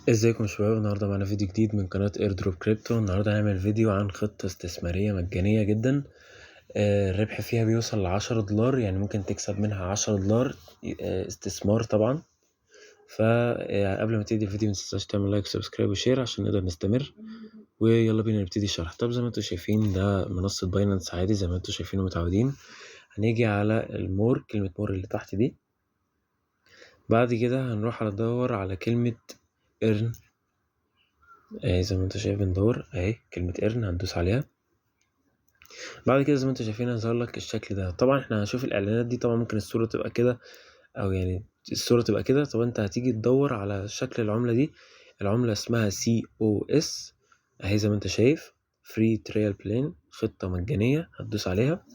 ازيكم يا شباب؟ النهارده معانا فيديو جديد من قناة ايردروب كريبتو. النهارده هنعمل فيديو عن خطة استثمارية مجانية جدا. الربح فيها بيوصل ل$10، يعني ممكن تكسب منها $10 استثمار طبعا. فقبل ما تبتدي الفيديو متنساش تعمل لايك وسبسكرايب وشير عشان نقدر نستمر. ويلا بينا نبتدي الشرح. طب زي ما انتم شايفين ده منصة باينانس عادي زي ما انتم شايفين ومتعودين. هنيجي على المور، كلمة مور اللي تحت دي. بعد كده هنروح ندور على كلمة ايرن. زي ما انتوا شايف بندور اهي كلمة ايرن، هندوس عليها. بعد كده زي ما انتوا شايفين هيظهر لك الشكل ده. طبعا احنا هنشوف الاعلانات دي، طبعا ممكن الصورة تبقى كده او يعني الصورة تبقى كده. طب انت هتيجي تدور على شكل العملة دي. العملة اسمها COS اهي زي ما انت شايف، فري تريال بلين، خطة مجانية. هتدوس عليها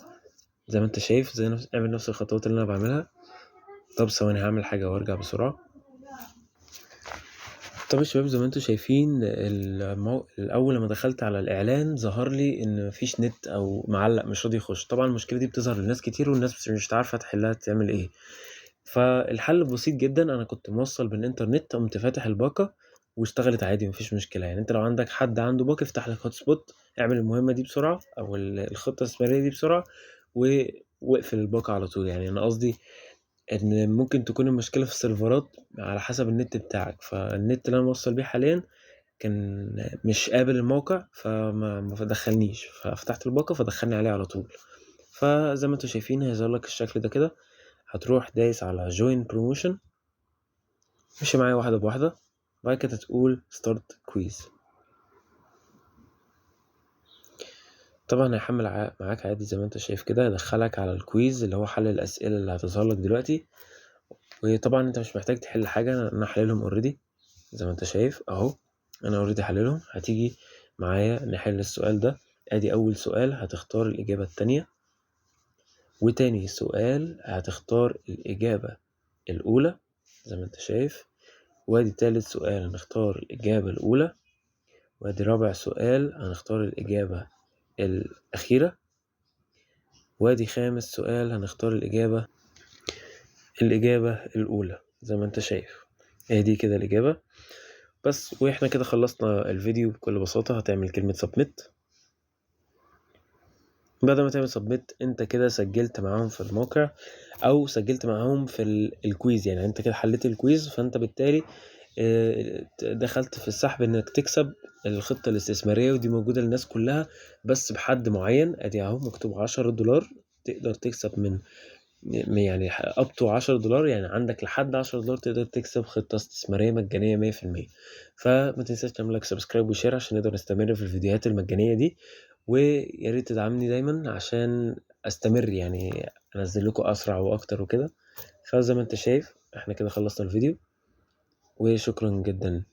زي ما انت شايف، اعمل نفس الخطوات اللي انا بعملها. طب ثواني هعمل حاجة وارجع بسرعة. طب يا شباب زي ما انتوا شايفين الاول لما دخلت على الاعلان ظهر لي ان مفيش نت او معلق مش راضي يخش. طبعا المشكله دي بتظهر لناس كتير والناس مش عارفه تحلها تعمل ايه. فالحل بسيط جدا، انا كنت موصل بالانترنت، قمت فاتح الباقه واشتغلت عادي مفيش مشكله. يعني انت لو عندك حد عنده باقه افتح لك هوت سبوت، اعمل المهمه دي بسرعه او الخطه الاستثماريه دي بسرعه واقفل الباقه على طول. يعني انا قصدي ان ممكن تكون المشكله في السيرفرات على حسب النت بتاعك. فالنت اللي انا موصل بيه حاليا كان مش قابل الموقع ما دخلنيش، ففتحت الباقه فدخلني عليه على طول. فزي ما انتوا شايفين هيظهر لك الشكل ده كده. هتروح دايس على جوين بروموشن، مشي معايا واحده بواحده. بعد كده تقول ستارت كويز. طبعا هيحمل معاك عادي زي ما انت شايف كده، يدخلك على الكويز اللي هو حل الاسئله اللي هتظهر لك دلوقتي. وطبعا انت مش محتاج تحل حاجه، انا حللهم اوريدي زي ما انت شايف اهو. انا اوريدي حللهم. هتيجي معايا نحل السؤال ده. ادي اول سؤال هتختار الاجابه التانية، وتاني سؤال هتختار الاجابه الاولى زي ما انت شايف، وادي تالت سؤال هنختار الاجابه الاولى، وادي رابع سؤال هنختار الاجابه الاخيره، وادي خامس سؤال هنختار الاجابه الاولى زي ما انت شايف. دي كده الاجابه بس. واحنا كده خلصنا الفيديو. بكل بساطة هتعمل كلمة سبميت. بعد ما تعمل سبميت انت كده سجلت معاهم في الموقع او سجلت معاهم في الكويز. يعني انت كده حليت الكويز، فانت بالتالي دخلت في السحب انك تكسب الخطة الاستثمارية، ودي موجودة للناس كلها بس بحد معين. ادي اهو مكتوب $10 تقدر تكسب من يعني up to $10. يعني عندك لحد $10 تقدر تكسب خطة استثمارية مجانية 100%. فما تنساش تعمل لك سبسكرايب وشير عشان نقدر نستمر في الفيديوهات المجانية دي. ويا ريت تدعمني دايما عشان استمر، يعني انزل لكم اسرع واكتر وكده. فزي ما انت شايف احنا كده خلصنا الفيديو، وشكرا جدا.